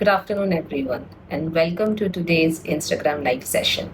Good afternoon, everyone, and welcome to today's Instagram Live session.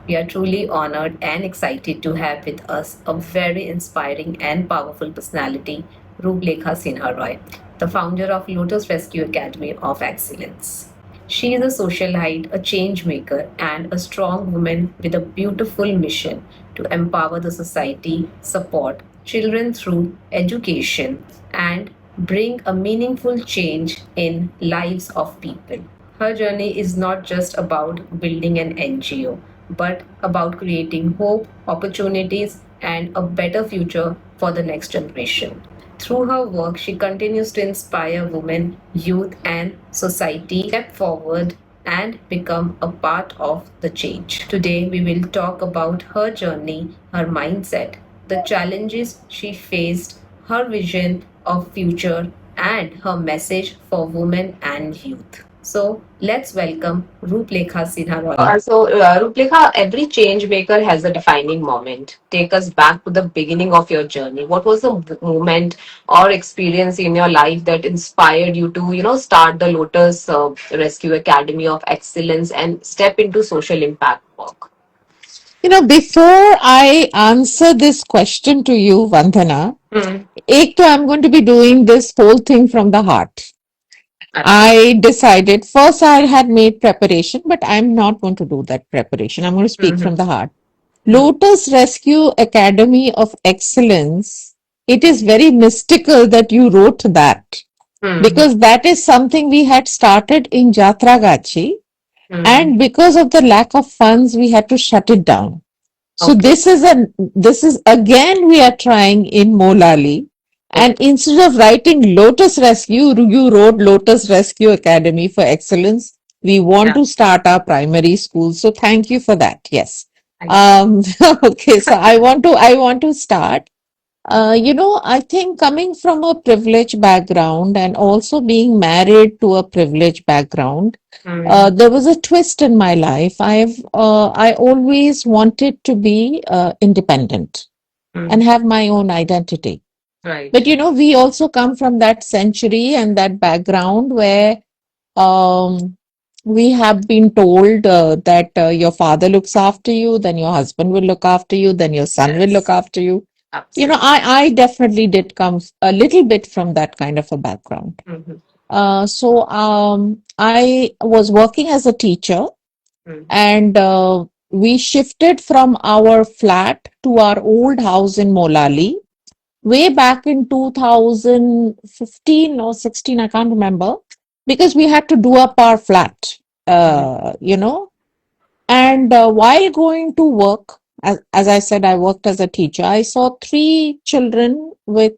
We are truly honored and excited to have with us a very inspiring and powerful personality, Ruplekha Sinha, the founder of Lotus Rescue Academy of Excellence. She is a socialite, a change maker, and a strong woman with a beautiful mission to empower the society, support children through education, and bring a meaningful change in lives of people. Her journey is not just about building an NGO, but about creating hope, opportunities, and a better future for the next generation. Through her work, she continues to inspire women, youth, and society step forward and become a part of the change. Today, we will talk about her journey, her mindset, the challenges she faced, her vision of future, and her message for women and youth. So let's welcome Ruplekha Sinha Roy. Ruplekha, every change maker has a defining moment. Take us back to the beginning of your journey. What was the moment or experience in your life that inspired you to, start the Lotus Rescue Academy of Excellence and step into social impact work? Before I answer this question to you, Vandana, ek to I'm going to be doing this whole thing from the heart. I decided first I had made preparation, but I'm not going to do that preparation. I'm going to speak from the heart. Lotus Rescue Academy of Excellence. It is very mystical that you wrote that because that is something we had started in Jatragachi, and because of the lack of funds, we had to shut it down. So this is again we are trying in Molali. And instead of writing Lotus Rescue, you wrote Lotus Rescue Academy for Excellence. We want to start our primary school. So thank you for that. Yes. Okay. So I want to start. I think coming from a privileged background and also being married to a privileged background, there was a twist in my life. I always wanted to be independent and have my own identity. Right. But we also come from that century and that background where um, we have been told that your father looks after you, then your husband will look after you, then your son will look after you. I definitely did come a little bit from that kind of a background. So I was working as a teacher, and we shifted from our flat to our old house in Molali way back in 2015 or 16, I can't remember, because we had to do up our flat, and while going to work, as I said, I worked as a teacher. I saw three children with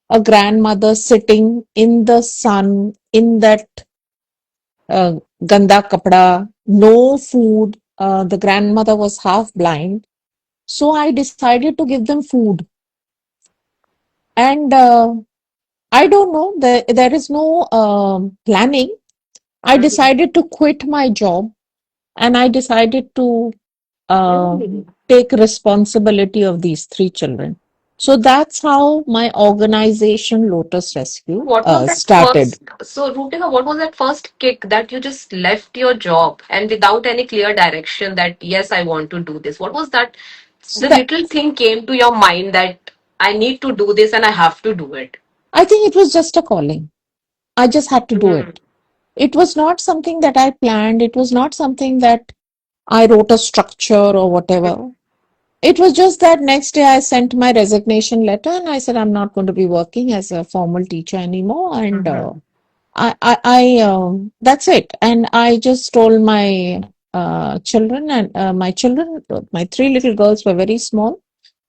a grandmother sitting in the sun in that ganda kapda, no food. The grandmother was half blind. So I decided to give them food. And I don't know, there is no planning. I decided to quit my job and I decided to take responsibility of these three children. So that's how my organization Lotus Rescue What was that started. Rutika, what was that first kick that you just left your job and without any clear direction that, yes, I want to do this? What was that? So The that little thing came to your mind that I need to do this and I have to do it. I think it was just a calling. I just had to do it. It was not something that I planned. It was not something that I wrote a structure or whatever. It was just that next day I sent my resignation letter and I said I'm not going to be working as a formal teacher anymore. And that's it. And I just told my children, and my three little girls were very small,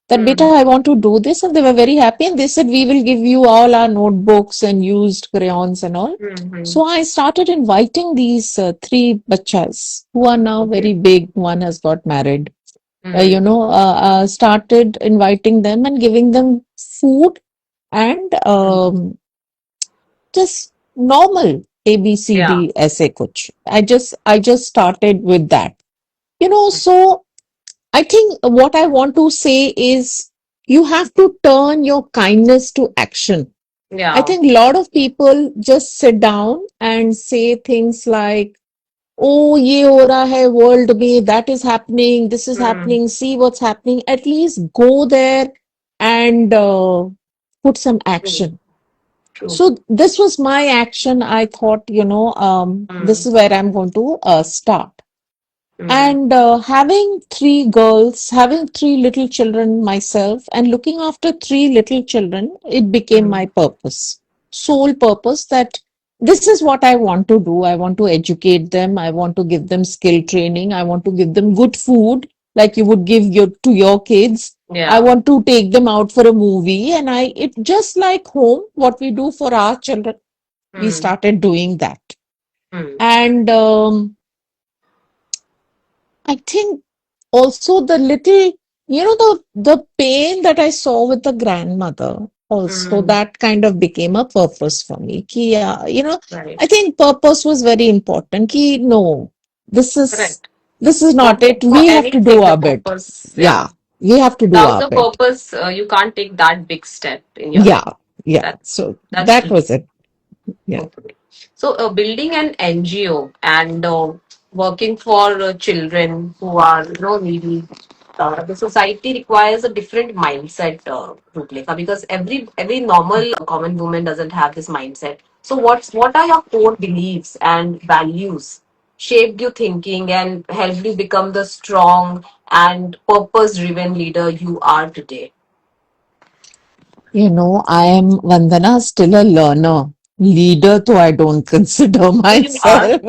that beta, I want to do this. And they were very happy. And they said, we will give you all our notebooks and used crayons and all. So I started inviting these three bachas who are now very big. One has got married. Started inviting them and giving them food and just normal ABCD essay kuch. I just started with that. So I think what I want to say is you have to turn your kindness to action. I Yeah. think a lot of people just sit down and say things like, oh, ye ho raha hai world mein, that is happening, this is Hmm. happening, see what's happening. At least go there and put some True. action. True. So this was my action. I thought, this Hmm. is where I'm going to start. Hmm. And having three girls, having three little children myself, and looking after three little children, it became Hmm. my purpose, sole purpose that this is what I want to do. I want to educate them. I want to give them skill training. I want to give them good food, like you would give to your kids. I Yeah. want to take them out for a movie, and it just like home, what we do for our children, we Hmm. started doing that. Hmm. And I think also the little, the pain that I saw with the grandmother, also Hmm. that kind of became a purpose for me. Ki, I Right. think purpose was very important. Ki, no, this is Correct. this is For not it. for We have to do anything, the our bit. purpose. Yeah. Yeah, we have to do Without our the bit. purpose, you can't take that big step in your life. Yeah, yeah. That's So that's that true. was it. Yeah. Okay. So, building an NGO and working for children who are, needy, the society requires a different mindset, Ruplekha, because every normal common woman doesn't have this mindset. So, what are your core beliefs and values shaped your thinking and helped you become the strong and purpose-driven leader you are today? I am Vandana, still a learner. Leader, though I don't consider So you are. myself.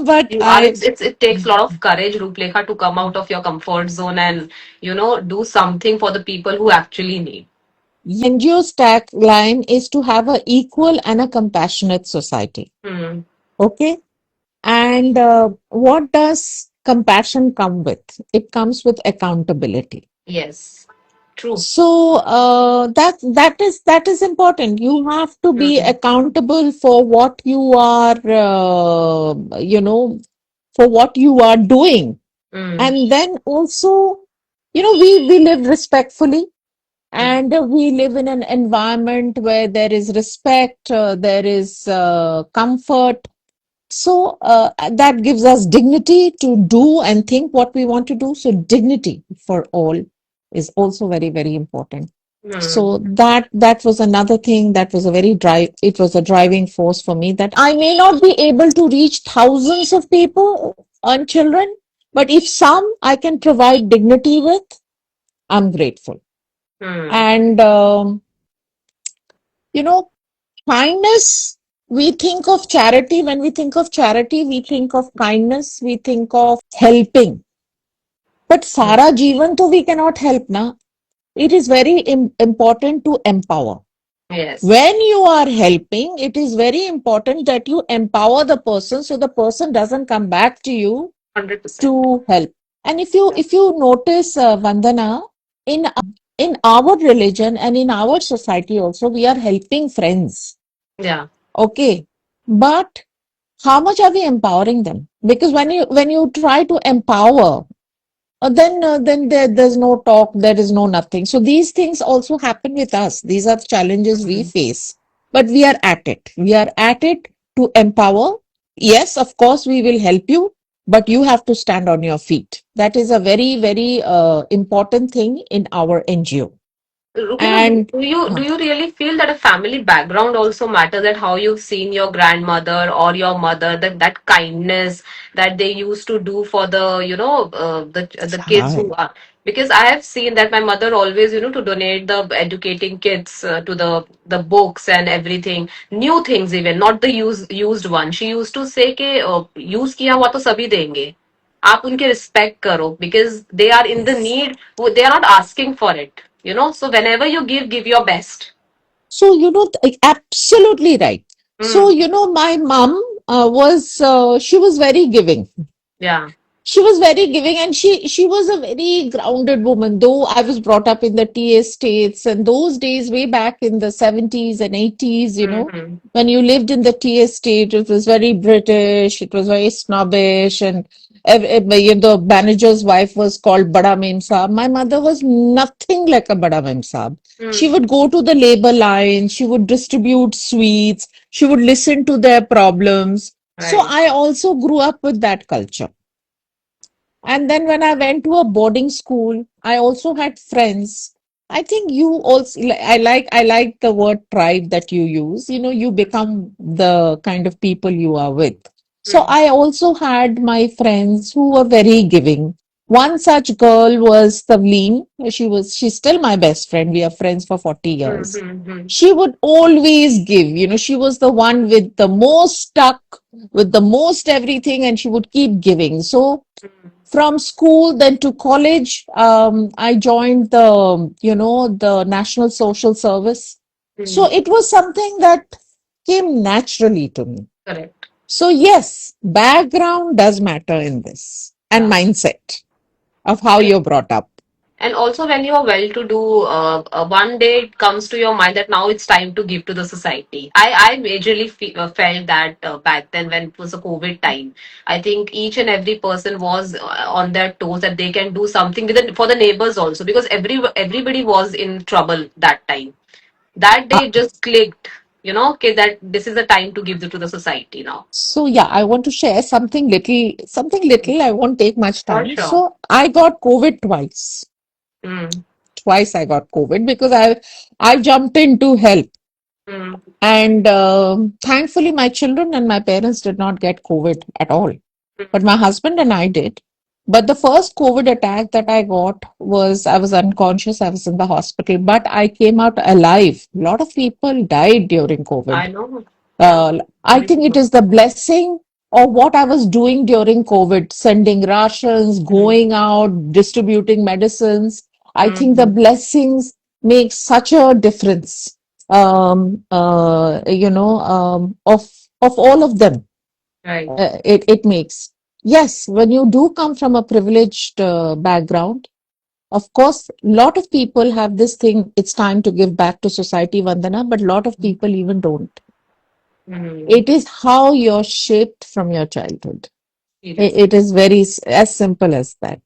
But You are. It takes a lot of courage, Ruplekha, to come out of your comfort zone and do something for the people who actually need. NGO's tagline is to have a equal and a compassionate society. Hmm. Okay. And what does compassion come with? It comes with accountability. Yes. True. So that is important. You have to be Hmm. accountable for what you are, for what you are doing. Hmm. And then also, we live respectfully, and we live in an environment where there is respect, there is comfort. So that gives us dignity to do and think what we want to do. So dignity for all is also very, very important. Hmm. So that was another thing that was a very drive. It was a driving force for me that I may not be able to reach thousands of people and children, but if some I can provide dignity with, I'm grateful. Hmm. And you know, kindness. We think of charity. When we think of charity, we think of kindness. We think of helping. But Hmm. Sara Jeevan, to we cannot help na. It is very important to empower. Yes. When you are helping, it is very important that you empower the person so the person doesn't come back to you 100%. to help. And if you notice, Vandana, in our religion and in our society also, we are helping friends. Yeah. Okay, but how much are we empowering them? Because when you try to empower, then there's no talk, there is no nothing. So these things also happen with us. These are challenges we Hmm. face, but we are at it. We are at it to empower. Yes, of course, we will help you, but you have to stand on your feet. That is a very, very important thing in our NGO. Ruplika, do And do you uh, do you really feel that a family background also matters? That how you've seen your grandmother or your mother, that kindness that they used to do for the the kids hi. who are. Because I have seen that my mother always to donate the educating kids to the books and everything, new things, even not the used one. She used to say कि use किया हुआ तो सभी देंगे, आप उनके respect करो, because they are in the Yes. need, they are not asking for it, so whenever you give your best. So, absolutely right. So, Mm, my mom she was very giving. yeah. She was very giving, and she was a very grounded woman. Though I was brought up in the TA states, and those days way back in the 70s and 80s, Hmm. when you lived in the TA state, it was very British, it was very snobbish, and The manager's wife was called Bada Mem Saab. My mother was nothing like a Bada Mem Saab. She would go to the labor line, she would distribute sweets, she would listen to their problems. So Right. I also grew up with that culture. And then when I went to a boarding school, I also had friends. I think you also, I like the word tribe that you use. You know, you become the kind of people you are with. So Mm. I also had my friends who were very giving. One such girl was Tavleen. She's still my best friend. We are friends for 40 years. Mm-hmm. She would always give, she was the one with the most stuck, with the most everything, and she would keep giving. So from school then to college, I joined the National Social Service. So Mm. it was something that came naturally to me. Correct. So yes, background does matter in this, and Yeah. mindset of how And you're brought up. and also, when you are well to do, one day it comes to your mind that now it's time to give to the society. I majorly felt that back then when it was a COVID time. I think each and every person was on their toes that they can do something with for the neighbors also, because everybody was in trouble that time. That Uh, day it just clicked, okay, that this is the time to give to the society now. so yeah, I want to share something little. I won't take much For time. sure. So I got COVID twice. Mm. Twice I got COVID because I jumped in to help. Mm. And thankfully, my children and my parents did not get COVID at all. But Mm. my husband and I did. But the first COVID attack that I got was I was unconscious, I was in the hospital, but I came out alive. A lot of people died during COVID. I know. Yeah. I think it is the blessing of what I was doing during COVID, sending rations, Mm. going out, distributing medicines. I think the Mm. blessings make such a difference, of all of them. Right. It makes. Yes, when you do come from a privileged background, of course, a lot of people have this thing, it's time to give back to society, Vandana, but a lot of people even don't. Mm. It is how you're shaped from your childhood. Seriously. It is very as simple as that.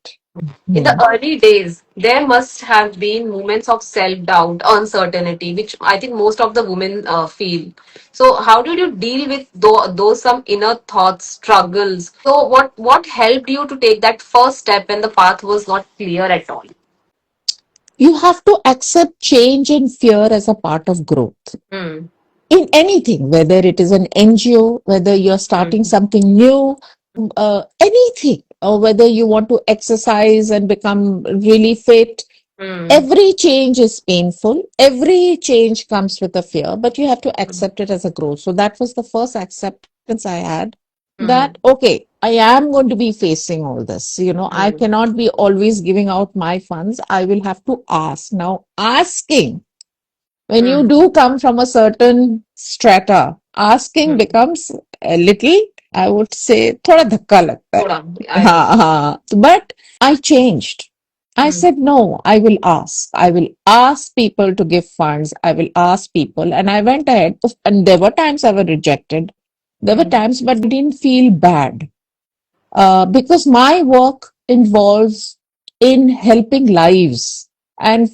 In the Hmm. early days, there must have been moments of self doubt, uncertainty, which I think most of the women feel. So, how did you deal with those some inner thoughts, struggles? So, what helped you to take that first step when the path was not clear at all? You have to accept change and fear as a part of growth. Mm. In anything, whether it is an NGO, whether you're starting Mm. something new, anything, or whether you want to exercise and become really fit, Mm. every change is painful. Every change comes with a fear, but you have to accept it as a growth. So that was the first acceptance I had that, Mm. okay, I am going to be facing all this. I Mm. cannot be always giving out my funds. I will have to ask. Now, asking when you Mm. do come from a certain strata, asking Mm. becomes a little, I would say, thoda dhakka lagta hai. Thoda, I know. But I changed. I Mm. said, no, I will ask. I will ask people to give funds. I will ask people. And I went ahead. And there were times I was rejected. There were Mm. times, but I didn't feel bad because my work involves in helping lives and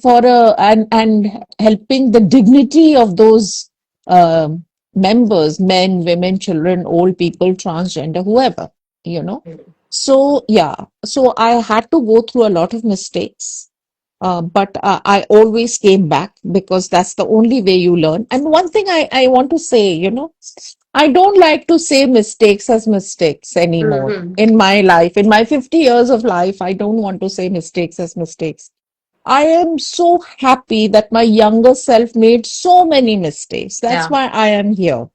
and helping the dignity of those uh, members, men, women, children, old people, transgender, whoever, you know. Mm. So yeah, so I had to go through a lot of mistakes, but I always came back because that's the only way you learn. And one thing I want to say, I don't like to say mistakes as mistakes anymore Mhm. in my life. In my 50 years of life, I don't want to say mistakes as mistakes. I am so happy that my younger self made so many mistakes. That's Yeah, why I am here,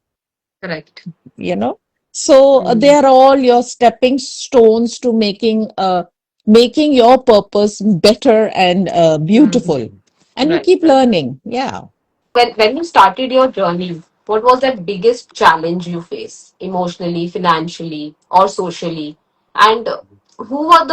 correct. you know. So they Mm. are all your stepping stones to making your purpose better and beautiful. Mm. And you Right, keep right. learning. Yeah. When you started your journey, what was the biggest challenge you faced emotionally, financially, or socially? And who were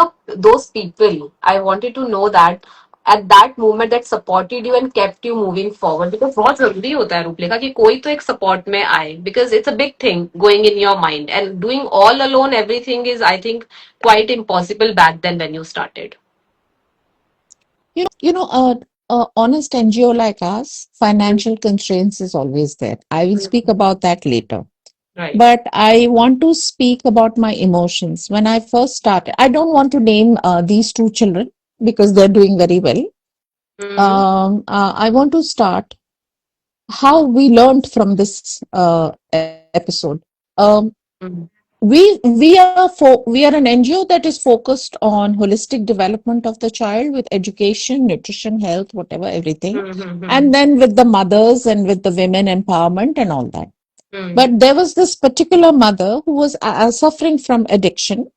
those people? I wanted to know that. at that moment that supported you and kept you moving forward? Because बहुत जरूरी होता है रूपलेखा कि कोई तो एक support में आए, because it's a big thing going in your mind, and doing all alone everything is, I think, quite impossible back then when you started. Honest NGO like us, financial constraints is always there. I will speak about that later. Right. But I want to speak about my emotions. When I first started, I don't want to name these two children because they're doing very well. Mm-hmm. I want to start how we learned from this episode. Mm-hmm. We are an NGO that is focused on holistic development of the child with education, nutrition, health, whatever, everything, Mm-hmm. and then with the mothers and with the women empowerment and all that. Mm-hmm. But there was this particular mother who was suffering from addiction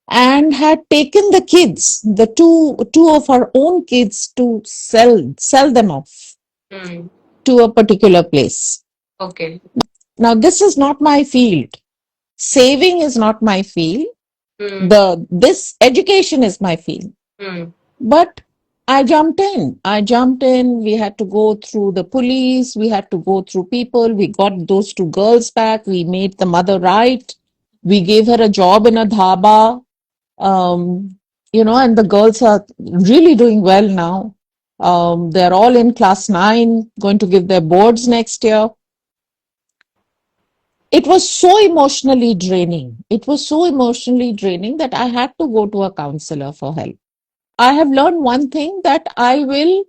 and had taken the kids, the two of her own kids, to sell them off Mm. to a particular place. Okay. Now, this is not my field. Saving is not my field. Mm. This education is my field. Mm. But I jumped in. I jumped in. We had to go through the police. We had to go through people. We got those two girls back. We made the mother right. We gave her a job in a dhaba. And the girls are really doing well now. They're all in class 9, going to give their boards next year. It was so emotionally draining. It was so emotionally draining that I had to go to a counselor for help. I have learned one thing that I will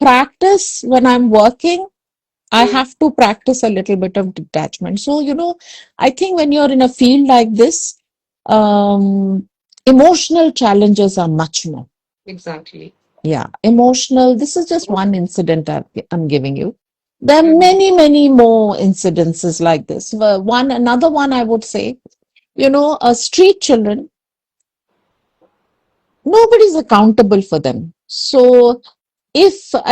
practice when I'm working. I Mm. have to practice a little bit of detachment. So, I think when you're in a field like this, emotional challenges are much more. Exactly. Yeah, emotional. This is just one incident I'm giving you. There are Mm. many, many more incidences like this. Another one I would say, street children, nobody's accountable for them. So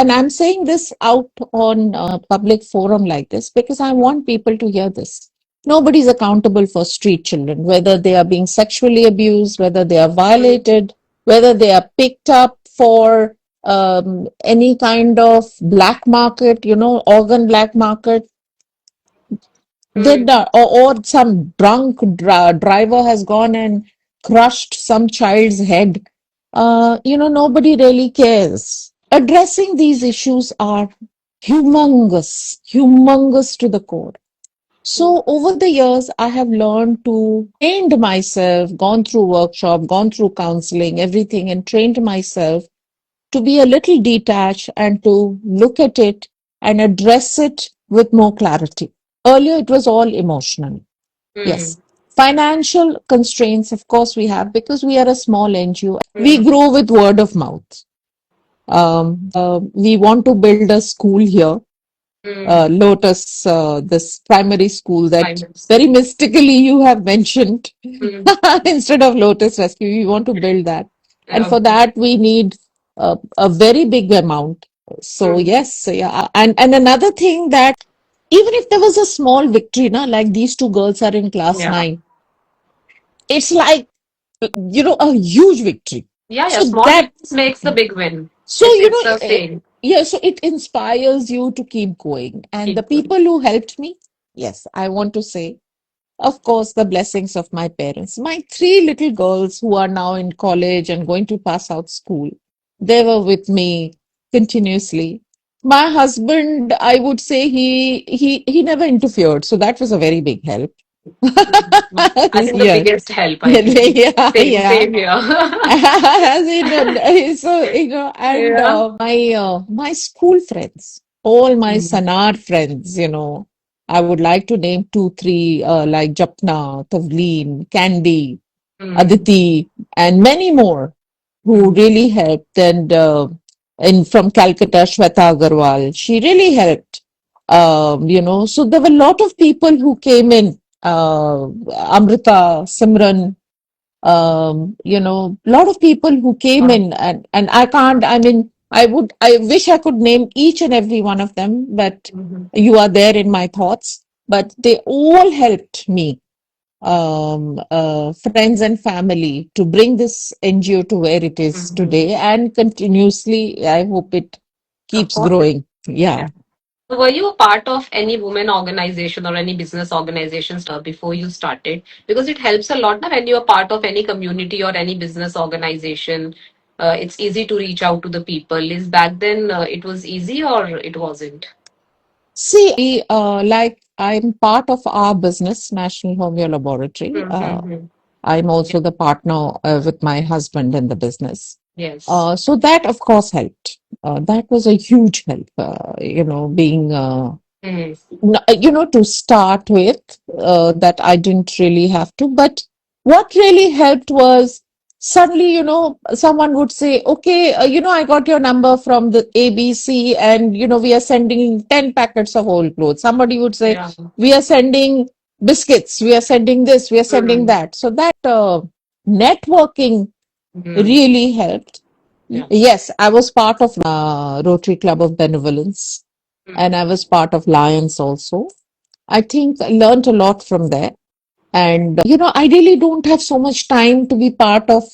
and I'm saying this out on a public forum like this because I want people to hear this. Nobody's accountable for street children, whether they are being sexually abused, whether they are Mm. violated, whether they are picked up for any kind of black market, organ black market. Mm. Or some drunk driver has gone and crushed some child's head. Nobody really cares. Addressing these issues are humongous to the core. Mm. So over the years, I have learned to trained myself, gone through workshop, gone through counseling, everything, and trained myself to be a little detached and to look at it and address it with more clarity. Earlier, it was all emotional. Mm. Yes. Financial constraints, of course, we have because we are a small NGO. We Mm. grow with word of mouth. We want to build a school here, Mm. Lotus, this primary school that Climate very school. mystically you have mentioned. Mm. Instead of Lotus Rescue, we want to build that. And for Okay. that, we need a very big amount. So, Mm. yes, yeah. And another thing that even if there was a small victory, like these two girls are in class Yeah. 9, it's like, a huge victory. Yeah, yeah. So Small that victories makes the big win. So, It's a saying. yeah, so it inspires you to keep going. And the Keep going. people who helped me, yes, I want to say, of course, the blessings of my parents. My three little girls who are now in college and going to pass out school, they were with me continuously. My husband, I would say he never interfered, so that was a very big help. Mhm. I think the Yeah, biggest help, I think. yeah, Same, yeah. same here. As in, so and Yeah. my school friends, all my Mm. Sanar friends, I would like to name two, three, like Japna, Tavleen, Candy, Mm. Aditi, and many more who Mm. really helped. And from Calcutta, Shweta Agarwal, she really helped. So there were a lot of people who came in. Amrita, Simran, a lot of people who came Wow. in, and I wish I could name each and every one of them, but Mhm. you are there in my thoughts. But they all helped me friends and family to bring this NGO to where it is today, and continuously, I hope it keeps growing. Yeah. So were you a part of any women organization or any business organizations before you started? Because it helps a lot now when you're part of any community or any business organization. It's easy to reach out to the people. Is back then it was easy or it wasn't? See, like I'm part of our business, National Homeo Laboratory. Mm-hmm. I'm also the partner with my husband in the business. Yes. So that, of course, helped. That was a huge help, being Mm-hmm. to start with, that I didn't really have to. But what really helped was suddenly, someone would say, okay, I got your number from the ABC, and, we are sending 10 packets of old clothes. Somebody would say, Yeah. we are sending biscuits, we are sending this, we are sending Mm. that. So that networking Mm. really helped. Yeah. Yes, I was part of Rotary Club of Benevolence, and Mm. I was part of Lions also. I think I learned a lot from there. And, I really don't have so much time to be part of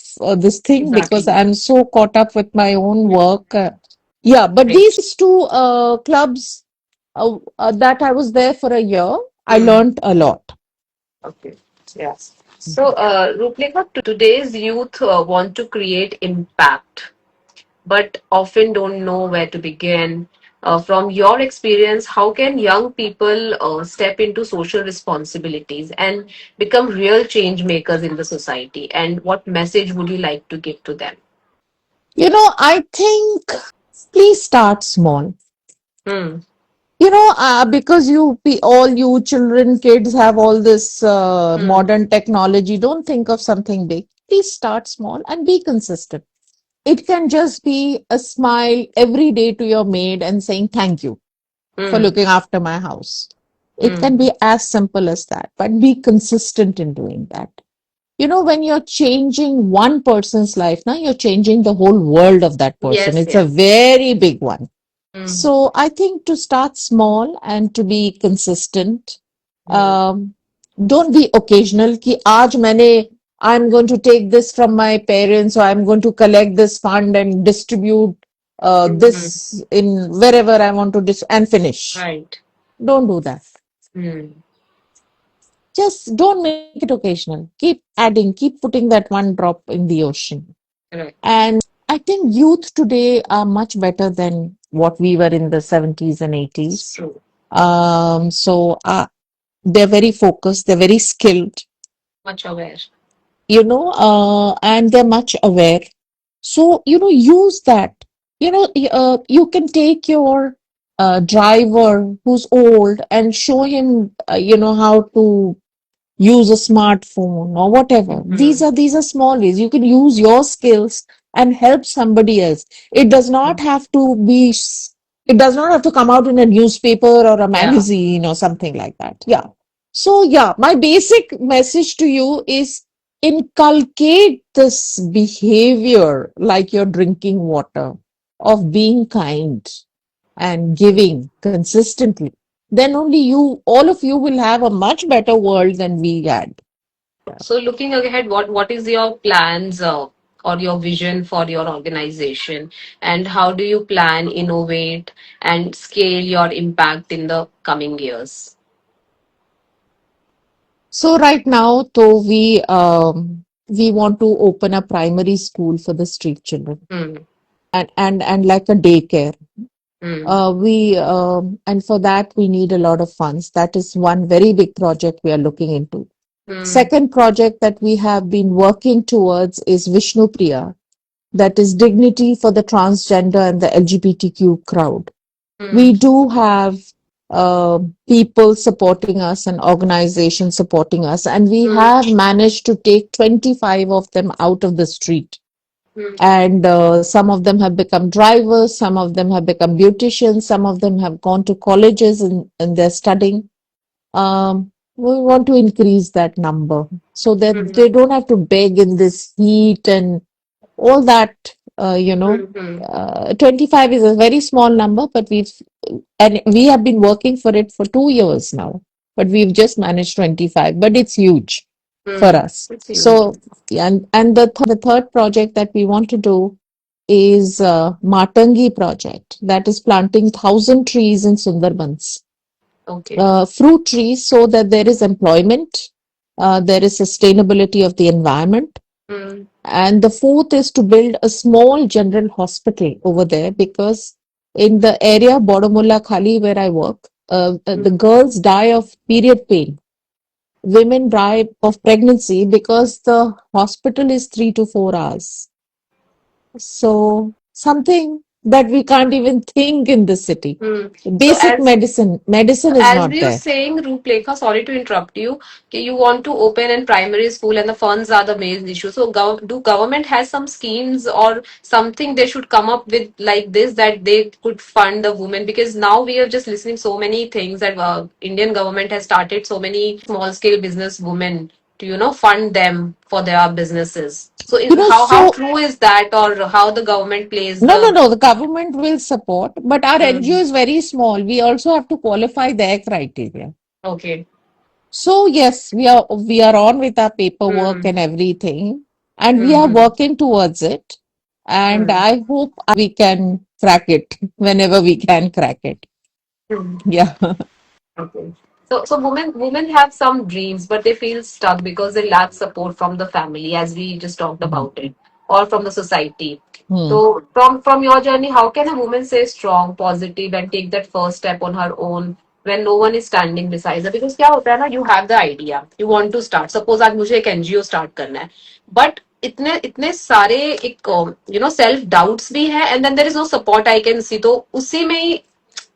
this thing because Exactly. I'm so caught up with my own Yeah. work. Yeah, but Great. these two clubs that I was there for a year, I Mm. learned a lot. Okay. Yes. So, Ruplekha, today's youth want to create impact, but often don't know where to begin. From your experience, how can young people step into social responsibilities and become real change makers in the society? And what message would you like to give to them? I think please start small. Hmm. Because all you children, kids have all this Hmm. modern technology, don't think of something big. Please start small and be consistent. It can just be a smile every day to your maid and saying thank you for Hmm. looking after my house. It can Hmm. be as simple as that, but be consistent in doing that. When you're changing one person's life, now you're changing the whole world of that person. Yes. It's a Yes. very big one. Hmm. So I think to start small and to be consistent. Hmm. Don't be occasional ki aaj I'm going to take this from my parents, or I'm going to collect this fund and distribute Hmm. this in wherever I want to and finish. Right. Don't do that. Hmm. Just don't make it occasional. Keep adding, keep putting that one drop in the ocean. Correct. And I think youth today are much better than what we were in the 70s and It's 80s. true. So they're very focused, they're very skilled, Much aware. and they're much aware. So, use that. You can take your driver who's old and show him, how to use a smartphone or whatever. Hmm. These are small ways you can use your skills and help somebody else. It does not have to be it does not have to come out in a newspaper or a Yeah. magazine or something like that. Yeah. So yeah, my basic message to you is inculcate this behavior like you're drinking water, of being kind and giving consistently. Then only all of you will have a much better world than we had. So looking ahead, what is your plans or your vision for your organization, and how do you plan, innovate, and scale your impact in the coming years? So right now, though, we want to open a primary school for the street children, Hmm. and like a daycare. Hmm. We And for that we need a lot of funds. That is one very big project we are looking into. Hmm. Second project that we have been working towards is Vishnu Priya, that is dignity for the transgender and the LGBTQ crowd. Hmm. We do have people supporting us and organizations supporting us, and we Hmm. have managed to take 25 of them out of the street. Hmm. And some of them have become drivers, some of them have become beauticians, some of them have gone to colleges and they're studying. We want to increase that number so that Hmm. they don't have to beg in this heat and all that. 25 is a very small number, but we have been working for it for 2 years now, but we've just managed 25, but it's huge. for us. It's huge. So, and the third project that we want to do is Matangi project, that is planting 1,000 trees in Sundarbans, Okay. fruit trees, so that there is employment, there is sustainability of the environment. Mm. And the fourth is to build a small general hospital over there, because in the area Bodomulla Khali where I work, the girls die of period pain. Women die of pregnancy because the hospital is 3 to 4 hours. So something that we can't even think in the city. Hmm. So Basic medicine is as not you're there. saying, Ruplekha, sorry to interrupt you, okay, you want to open in primary school and the funds are the main issue. So do government has some schemes or something they should come up with like this that they could fund the women? Because now we are just listening so many things that Indian government has started so many small scale business women to fund them for their businesses. So You know, how so true is that, or how the government plays no, no, the no. The government will support, but our NGO Hmm. is very small. We also have to qualify their criteria. Okay. So yes, we are on with our paperwork Hmm. and everything, and we are Hmm. working towards it. And Hmm. I hope we can crack it whenever we can crack it. Hmm. Yeah. Okay. So women have some dreams, but they feel stuck because they lack support from the family, as we just talked Mhm. about it, or from the society. Hmm. So from your journey, how can a woman stay strong, positive, and take that first step on her own when no one is standing beside her? Because क्या होता है ना, you have the idea, you want to start. Suppose आज मुझे एक NGO start करना है, but इतने इतने सारे एक सेल्फ डाउट्स भी है, and then there is no support I can see. तो उसी में ही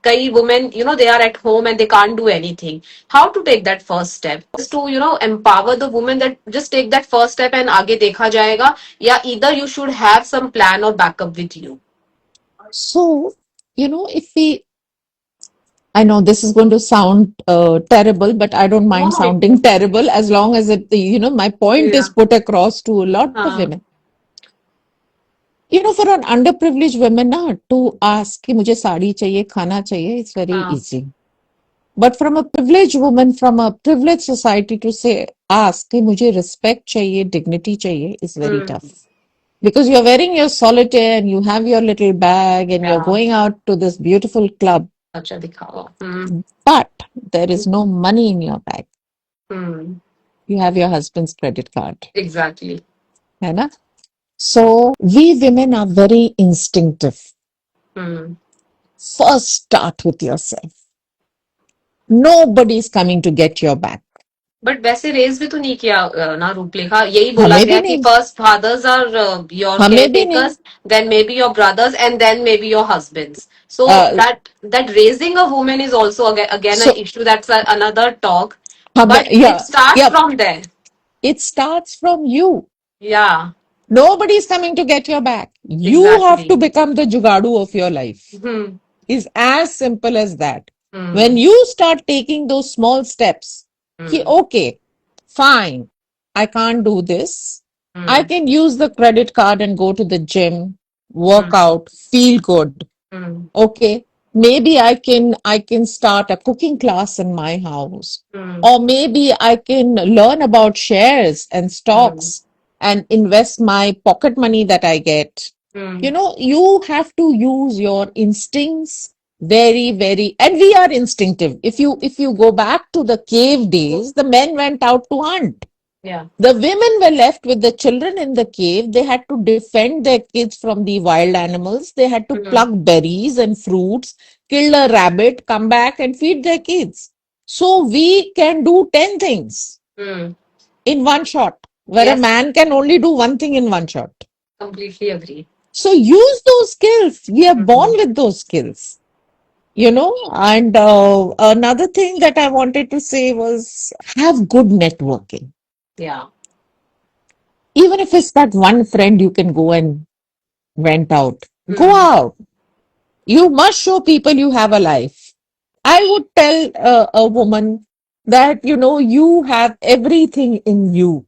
कई women, they are at home and they can't do anything. How to take that first step? Is to, empower the woman that just take that first step and आगे देखा जाएगा, या either you should have some plan or backup with you. So, if we, I know this is going to sound terrible, but I don't No, mind no, sounding terrible as long as my point is yeah. put across to a lot of हाँ. women. For an underprivileged woman na, to ask कि मुझे साड़ी चाहिए, खाना चाहिए, it's very हाँ. easy. But from a privileged woman, from a privileged society to say, ask कि मुझे respect चाहिए, dignity चाहिए is very Hmm. tough. Because you're wearing your solitaire and you have your little bag and you're Yeah. going out to this beautiful club, अच्छा दिखावा. Hmm. but there is no money in your bag. Hmm. You have your husband's credit card. Exactly. है ना? So we women are very instinctive. Hmm. First, start with yourself. Nobody is coming to get your back. But वैसे raise भी तो नहीं किया ना रूपलेखा, यही बोला हमें भी गया कि नहीं, first fathers are your care हमें भी नहीं. Takers, then may be your brothers and then may be your husbands. So Uh, that raising a woman is also again an so issue. That's another talk, हमें, but it yeah, starts yeah, from there. it starts from you. Yeah, Nobody is coming to get your back. You have to exactly. become the jugadu of your life. Hmm. Is as simple as that. When Hmm. you start taking those small steps, ki, Hmm. okay, fine, I can't do this. I Hmm. can use the credit card and go to the gym, work Hmm. out, feel good. Hmm. Okay, maybe I can start a cooking class in my house, Hmm. or maybe I can learn about shares and Hmm. stocks and invest my pocket money that I get. Hmm. You have to use your instincts very, very, and we are instinctive. If you go back to the cave days, the men went out to hunt. Yeah. The women were left with the children in the cave. They had to defend their kids from the wild animals. They had to Hmm. pluck berries and fruits, kill a rabbit, come back and feed their kids. So we can do 10 things Hmm. in one shot, where a Yes, man can only do one thing in one shot. completely agree. So use those skills. We are born Hmm. with those skills. And another thing that I wanted to say was have good networking. Yeah. Even if it's that one friend you can go and vent out, go Hmm. out. You must show people you have a life. I would tell a woman that, you have everything in you.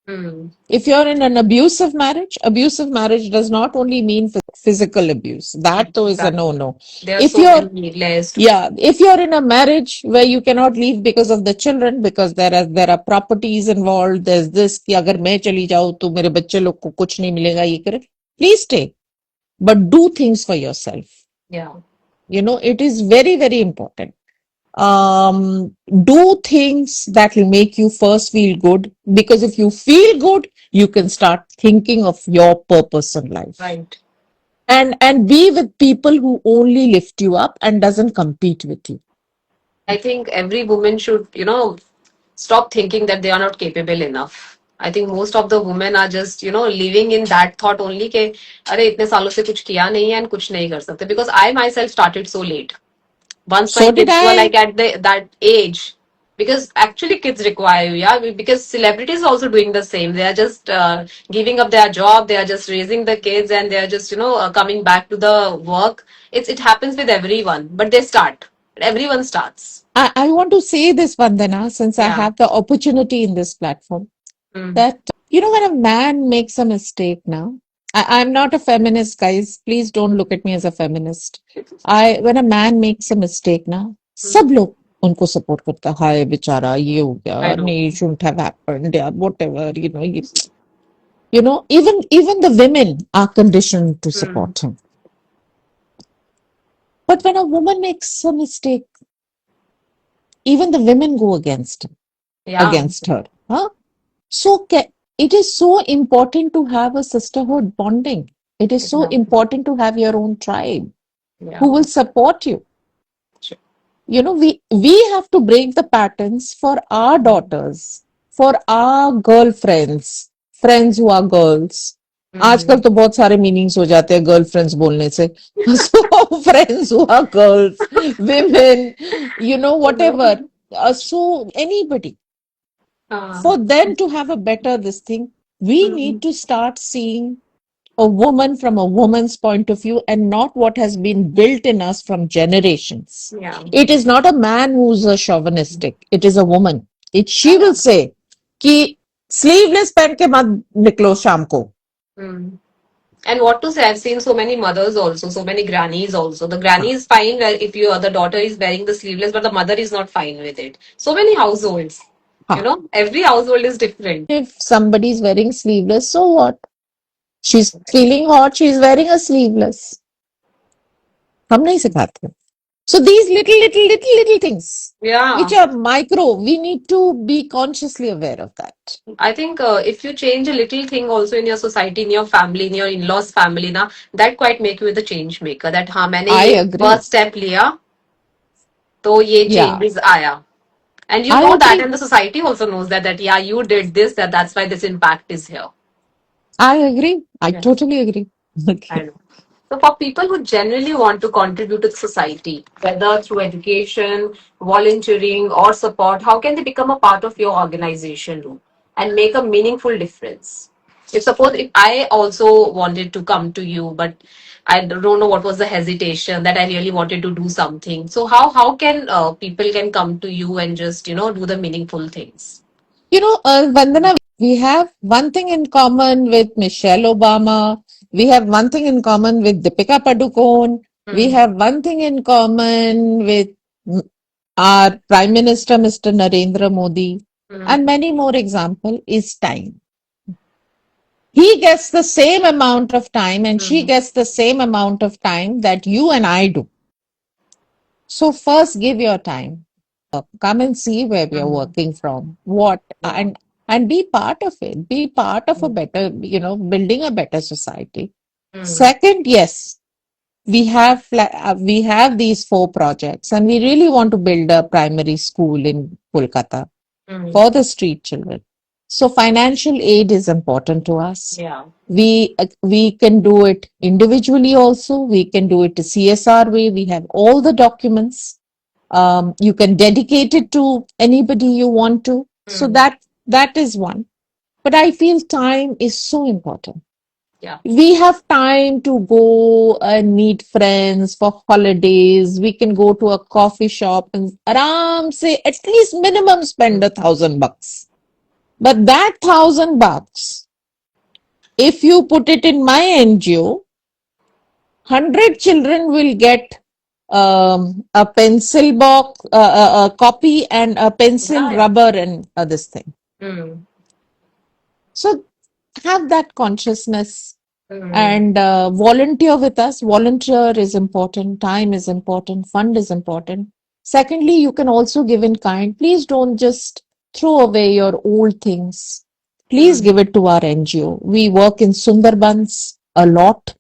Mm. If you're in an abusive marriage does not only mean physical abuse. That though is a Exactly. no-no. There are If so you're many layers to. Yeah, if you're in a marriage where you cannot leave because of the children, because there are properties involved, there's this कि अगर मैं चली जाऊँ तो मेरे बच्चे लोग को कुछ नहीं मिलेगा ये करे. Please stay, but do things for yourself. Yeah. It is very, very important. Do things that will make you first feel good, because if you feel good, you can start thinking of your purpose in life. Right. And be with people who only lift you up and doesn't compete with you. I think every woman should, stop thinking that they are not capable enough. I think most of the women are just, living in that thought only कि अरे इतने सालों से कुछ किया नहीं है and कुछ नहीं कर सकते. Because I myself started so late. Once my So did kids were I. like at that age, because actually kids require you, yeah, because celebrities also doing the same. They are just giving up their job, they are just raising the kids, and they are just coming back to the work. It happens with everyone, but they start. Everyone starts. I want to say this, Vandana, since I Yeah. have the opportunity in this platform, Mm. that, when a man makes a mistake now, I'm not a feminist, guys. Please don't look at me as a feminist. When a man makes a mistake now, Mm. सब लोग उनको support करता है. हाय बेचारा ये हो I गया, know. नहीं, shouldn't have happened, yeah, whatever, even the women are conditioned to Mm. support him. But when a woman makes a mistake, even the women go Yeah. against her. Huh? So it is so important to have a sisterhood bonding. It is so Exactly. important to have your own tribe Yeah. who will support you. Sure. We have to break the patterns for our daughters, for our girlfriends, friends who are girls. आजकल Mm. तो बहुत सारे meanings हो जाते हैं girlfriends बोलने से. So friends who are girls, women, whatever. So anybody, Uh, for them to have a better this thing, we mm. need to start seeing a woman from a woman's point of view and not what has been built in us from generations. Yeah. It is not a man who's a chauvinistic, it is a woman. She will say कि sleeveless पहन के मत निकलो शाम को. Mm. And what to say, I've seen so many mothers also, so many grannies also. The granny हाँ. is fine if the daughter is wearing the sleeveless, but the mother is not fine with it. So many households, हाँ. every household is different. If somebody is wearing sleeveless, so what? She's feeling hot, she's wearing a sleeveless. हम नहीं सिखाते. So these little things, which Yeah. are micro, we need to be consciously aware of that. I think if you change a little thing also in your society, in your family, in your in-laws family, na, that quite make you the change maker. That हाँ मैंने I ये agree. first step लिया तो ये Yeah, changes आया. And you I know that, agree. and the society also knows that yeah, you did this, that's why this impact is here. I agree. I Yeah. totally agree. I Okay. know. So, for people who genuinely want to contribute to society, whether through education, volunteering, or support, how can they become a part of your organization Ru, and make a meaningful difference? If I also wanted to come to you, but I don't know what was the hesitation that I really wanted to do something. So, how can people can come to you and just do the meaningful things? Vandana, we have one thing in common with Michelle Obama. We have one thing in common with Deepika Padukone. We Hmm. have one thing in common with mm, our Prime Minister, Mr. Narendra Modi. Hmm. And many more example is time. He gets the same amount of time and she Hmm. gets the same amount of time that you and I do. So first give your time. Come and see where we are Hmm. working from. What Yeah. and be part of it. Be part of a Hmm. better, building a better society. Hmm. Second, yes, we have these 4 projects and we really want to build a primary school in Kolkata Hmm. for the street children. So financial aid is important to us. Yeah. We can do it individually also. We can do it the CSR way. We have all the documents. You can dedicate it to anybody you want to. So Hmm. that is one. But I feel time is so important. Yeah. We have time to go and meet friends for holidays. We can go to a coffee shop and aram say at least minimum spend $1,000. But that $1,000, if you put it in my NGO, 100 children will get a pencil box, a copy, and a pencil, Yeah. rubber, and this thing. Mm. So have that consciousness Mm. and volunteer with us. Volunteer is important, time is important, fund is important. Secondly, you can also give in kind. Please don't just throw away your old things. Please give Mm. it to our NGO. We work in Sundarbans a lot.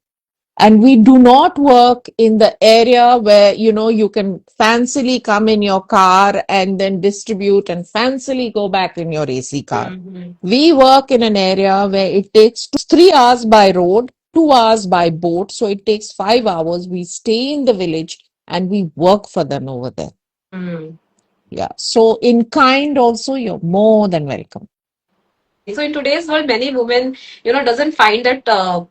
And we do not work in the area where, you can fancily come in your car and then distribute and fancily go back in your AC car. Mm-hmm. We work in an area where it takes 3 hours by road, 2 hours by boat. So it takes 5 hours. We stay in the village and we work for them over there. Mm. Yeah. So in kind also, you're more than welcome. So in today's world, many women, doesn't find that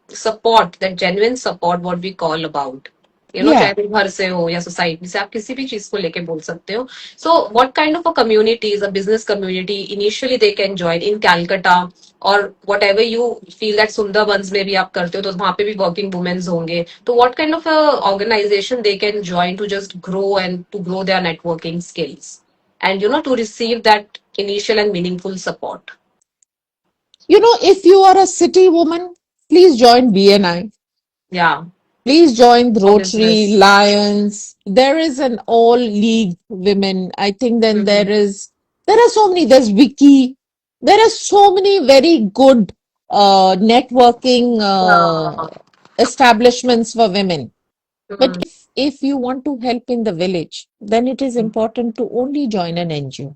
support, that genuine support, what we call about. Yeah. चाहे वो घर से हो या society से आप किसी भी चीज को लेके बोल सकते हो. So what kind of a community is a business community initially they can join in Calcutta or whatever you feel that Sundarbans में भी आप करते हो तो वहाँ पे भी working women होंगे. तो what kind of a organization they can join to just grow and to grow their networking skills and to receive that initial and meaningful support. If you are a city woman, please join BNI. Yeah, Please join the for Rotary, business. Lions. There is an all league women. I think then Mm-hmm. there are so many. There's Wiki. There are so many very good networking Yeah. establishments for women. But Mm. if you want to help in the village, then it is important to only join an NGO.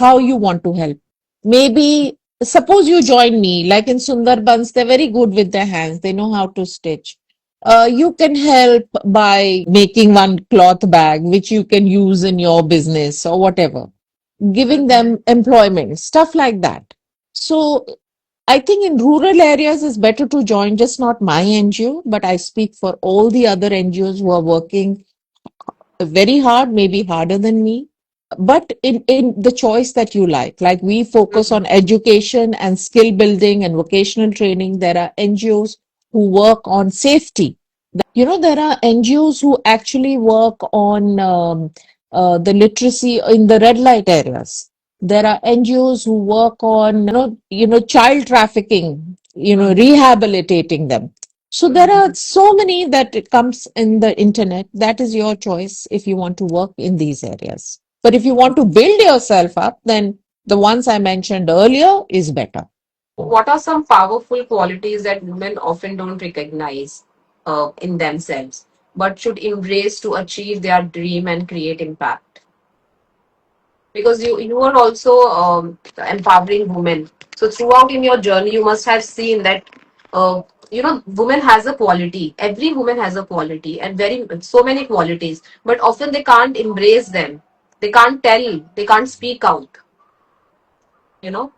How you want to help? Maybe suppose you join me, like in Sundarbans, they're very good with their hands. They know how to stitch. You can help by making one cloth bag, which you can use in your business or whatever, giving them employment, stuff like that. So I think in rural areas it's better to join just not my NGO, but I speak for all the other NGOs who are working very hard, maybe harder than me, but in the choice that you like we focus Mm-hmm. on education and skill building and vocational training. There are NGOs who work on safety. There are NGOs who actually work on the literacy in the red light areas. There are NGOs who work on, child trafficking, rehabilitating them. So there are Mm-hmm. so many that it comes in the internet. That is your choice if you want to work in these areas. But if you want to build yourself up, then the ones I mentioned earlier is better. What are some powerful qualities that women often don't recognize in themselves, but should embrace to achieve their dream and create impact? Because you are also empowering women. So throughout in your journey, you must have seen that woman has a quality. Every woman has a quality and very so many qualities, but often they can't embrace them. They can't tell. They can't speak out. You know.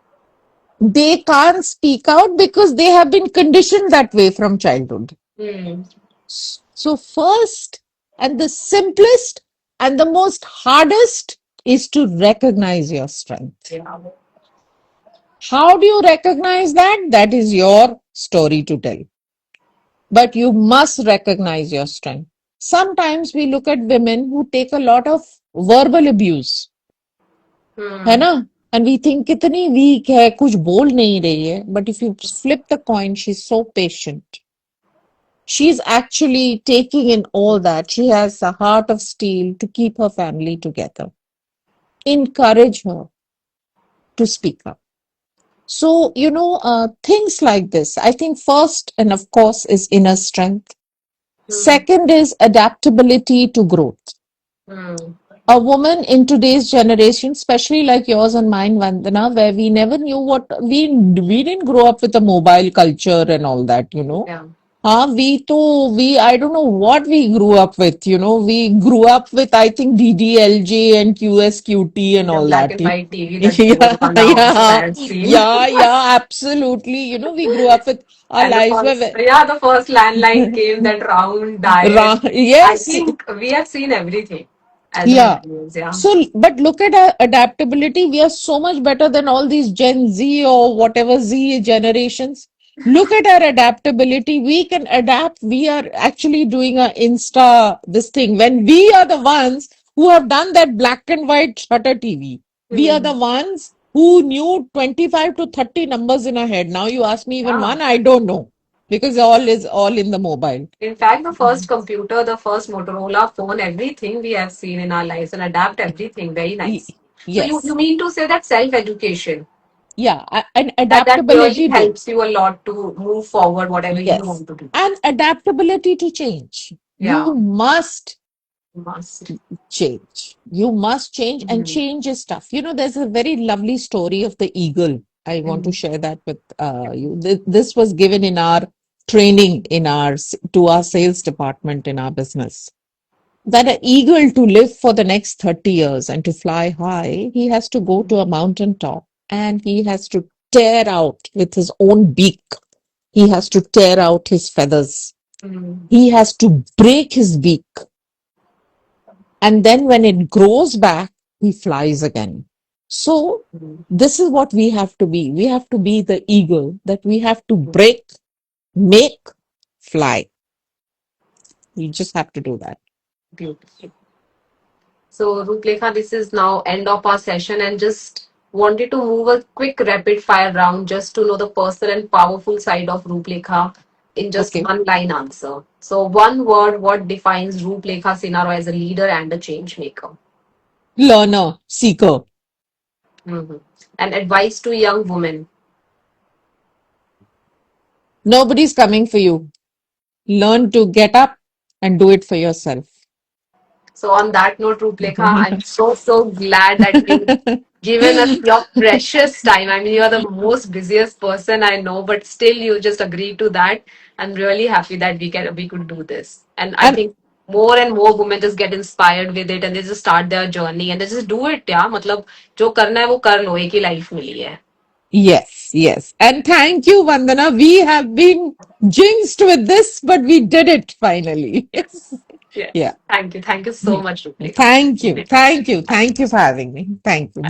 They can't speak out because they have been conditioned that way from childhood. Hmm. So, first and the simplest and the most hardest is to recognize your strength. Yeah. How do you recognize that? That is your story to tell. But you must recognize your strength. Sometimes we look at women who take a lot of verbal abuse, है Hmm. ना? And we think कितनी weak है, कुछ बोल नहीं रही है. But if you flip the coin, she's so patient. She's actually taking in all that. She has a heart of steel to keep her family together. Encourage her to speak up. So, things like this, I think first and of course is inner strength. Hmm. Second is adaptability to growth. Hmm. A woman in today's generation, especially like yours and mine, Vandana, where we never knew what we didn't grow up with a mobile culture and all that. Yeah. I don't know what we grew up with. We grew up with, I think, DDLJ and QSQT and The all black that. and white TV that Yeah, goes on now that I yeah, have seen. yeah, absolutely. We grew up with our And the lives first, were, yeah, the first landline came, that round dial. I yes, think we have seen everything. as Yeah. millennials. Yeah. So, but look at our adaptability. We are so much better than all these Gen Z or whatever Z generations. Look at our adaptability. We can adapt. We are actually doing a Insta, this thing. When we are the ones who have done that black and white shutter TV, we are the Hmm. ones who knew 25 to 30 numbers in our head. Now you ask me even Yeah. one, I don't know because all is all in the mobile. In fact, the first computer, the first Motorola phone, everything we have seen in our lives and adapt everything very Y- nice. So you Yes. mean to say that self-education, Yeah. And that really adaptability too. helps you a lot to move forward, whatever you Yes. want to do. And adaptability to change. You Yeah, must must. change. You must change, and Mm-hmm. change is tough. You know, there's a very lovely story of the eagle. I want to share that with you. This was given in our training in to our sales department in our business. That an eagle to live for the next 30 years and to fly high, he has to go to a mountain top and he has to tear out with his own beak. He has to tear out his feathers. Mm-hmm. He has to break his beak. And then when it grows back, he flies again. So, this is what we have to be. We have to be the eagle that we have to break, make, fly. We just have to do that. Beautiful. So, Ruplekha, this is now end of our session and just wanted to move a quick rapid fire round just to know the personal and powerful side of Ruplekha in just Okay. one line answer. So, one word, what defines Ruplekha Sinaro as a leader and a change maker? Learner, seeker. Mhm. And advice to young women. Nobody's coming for you. Learn to get up and do it for yourself. So, on that note, Ruplekha, I'm so glad that you given us your precious time. I mean, you're the most busiest person I know, but still you just agreed to that. I'm really happy that we could do this. And I And think more and more women just get inspired with it and they just start their journey and they just do it. Yeah, मतलब जो करना है वो कर लो एक ही life मिली है. yes, yes. And thank you, Vandana. We have been jinxed with this, but we did it finally. Yes, yes. Yeah. Thank you so much, Ruplekha. Thank you. Thank you. Thank you for having me. Thank you. Bye.